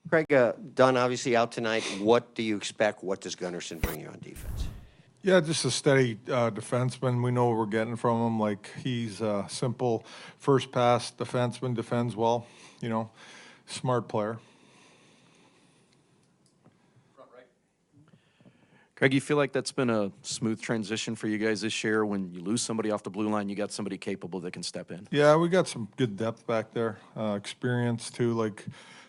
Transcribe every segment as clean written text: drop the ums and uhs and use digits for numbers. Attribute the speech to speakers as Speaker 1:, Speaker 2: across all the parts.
Speaker 1: Craig, Dunn obviously out tonight. What do you expect? What does Gunderson bring you on defense?
Speaker 2: Yeah, just a steady defenseman. We know what we're getting from him. Like, he's a simple first pass defenseman, defends well, smart player.
Speaker 3: Craig, you feel like that's been a smooth transition for you guys this year? When you lose somebody off the blue line, you got somebody capable that can step in?
Speaker 2: Yeah, we got some good depth back there, experience too. Like,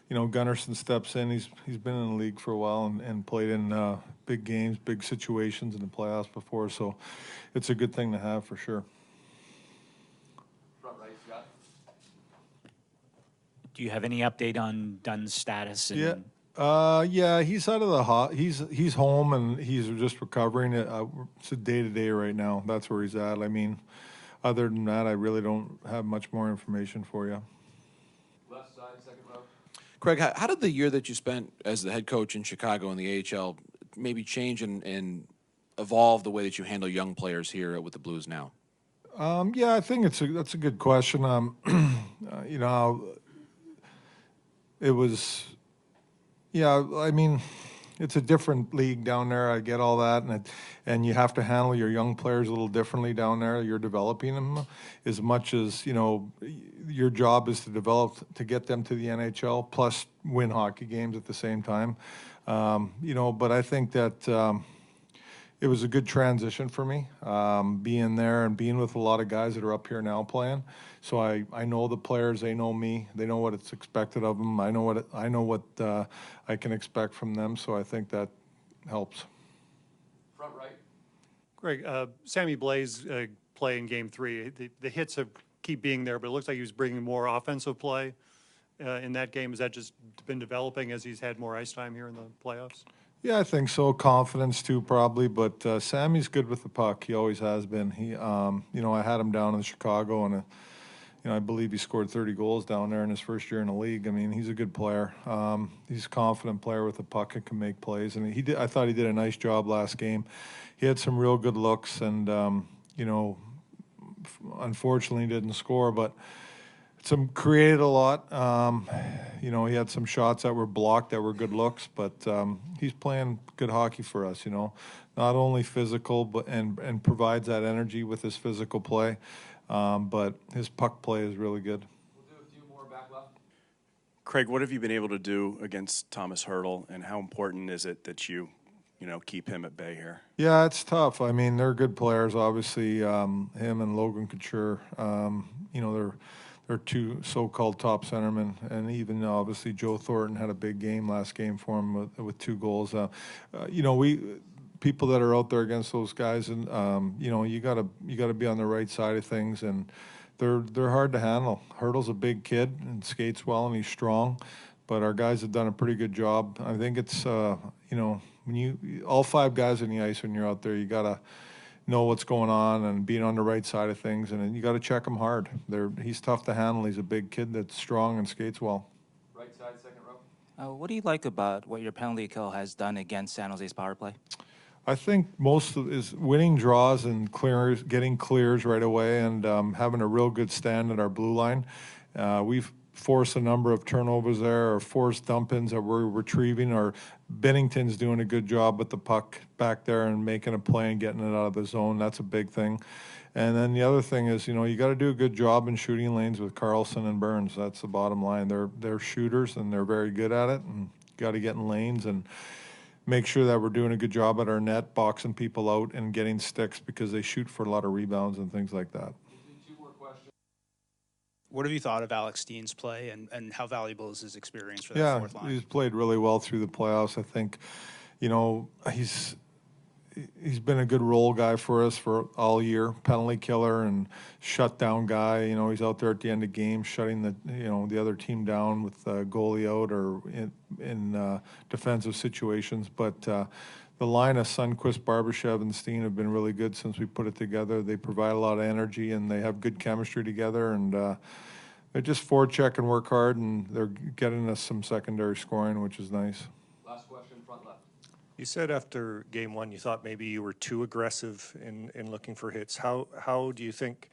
Speaker 2: Gunnarsson steps in. He's been in the league for a while and played in big games, big situations in the playoffs before. So it's a good thing to have for sure.
Speaker 4: Front right, Scott.
Speaker 5: Do you have any update on Dunn's status?
Speaker 2: Yeah. Yeah, he's out of the he's home and he's just recovering. It's a day-to-day right now. That's where he's at. I mean, other than that, I really don't have much more information for you.
Speaker 4: Left side, second row.
Speaker 6: Craig, how did the year that you spent as the head coach in Chicago in the AHL maybe change and evolve the way that you handle young players here with the Blues now?
Speaker 2: Yeah, I think that's a good question. It was. Yeah, I mean, it's a different league down there. I get all that, and you have to handle your young players a little differently down there. You're developing them as much as your job is to get them to the NHL, plus win hockey games at the same time. But I think that it was a good transition for me, being there and being with a lot of guys that are up here now playing. So I know the players, they know me, they know what it's expected of them. I know what I can expect from them. So I think that helps.
Speaker 4: Front right.
Speaker 7: Greg, Sammy Blais play in Game 3. The hits keep being there, but it looks like he was bringing more offensive play in that game. Has that just been developing as he's had more ice time here in the playoffs?
Speaker 2: Yeah, I think so. Confidence too, probably. But Sammy's good with the puck. He always has been. I had him down in Chicago, and I believe he scored 30 goals down there in his first year in the league. I mean, he's a good player. He's a confident player with the puck and can make plays. And I thought he did a nice job last game. He had some real good looks, and unfortunately didn't score, but created a lot. He had some shots that were blocked that were good looks, but he's playing good hockey for us. Not only physical, but and provides that energy with his physical play, but his puck play is really good.
Speaker 4: We'll do a few more back left.
Speaker 8: Craig, what have you been able to do against Thomas Hertl, and how important is it that you keep him at bay here?
Speaker 2: Yeah, it's tough. I mean, they're good players, obviously. Him and Logan Couture. They're two so-called top centermen, and even obviously Joe Thornton had a big game last game for him with 2 goals. People that are out there against those guys, and you gotta be on the right side of things, and they're hard to handle. Hertl's a big kid and skates well, and he's strong, but our guys have done a pretty good job. I think it's when all 5 guys on the ice when you're out there, you gotta know what's going on and being on the right side of things, and you got to check him hard. He's tough to handle. He's a big kid that's strong and skates well.
Speaker 4: Right side, second row.
Speaker 9: What do you like about what your penalty kill has done against San Jose's power play?
Speaker 2: I think most of is winning draws and getting clears right away, and having a real good stand at our blue line. We've forced a number of turnovers there, or forced dump-ins that we're retrieving, or Bennington's doing a good job with the puck back there and making a play and getting it out of the zone. That's a big thing. And then the other thing is, you got to do a good job in shooting lanes with Karlsson and Burns. That's the bottom line. They're shooters, and they're very good at it, and got to get in lanes and make sure that we're doing a good job at our net, boxing people out and getting sticks, because they shoot for a lot of rebounds and things like that.
Speaker 10: What have you thought of Alex Steen's play, and how valuable is his experience for that fourth line?
Speaker 2: Yeah, he's played really well through the playoffs. I think, he's been a good role guy for us for all year, penalty killer and shutdown guy. He's out there at the end of games shutting the other team down with goalie out or in defensive situations. But the line of Sundqvist, Barbashev, and Steen have been really good since we put it together. They provide a lot of energy, and they have good chemistry together, and they just forecheck and work hard, and they're getting us some secondary scoring, which is nice.
Speaker 4: Last question, front left.
Speaker 11: You said after Game 1 you thought maybe you were too aggressive in looking for hits. How do you think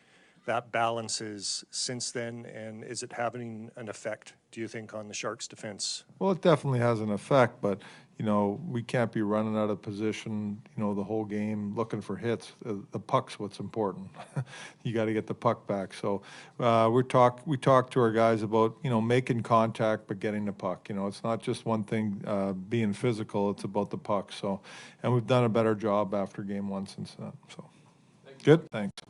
Speaker 11: that balance is since then, and is it having an effect, do you think, on the Sharks' defense?
Speaker 2: Well, it definitely has an effect, but, you know, we can't be running out of position, you know, the whole game looking for hits. The puck's what's important. You got to get the puck back. So we talk to our guys about, you know, making contact but getting the puck. You know, it's not just one thing being physical, it's about the puck. So, and we've done a better job after game one since then. So, good, thanks.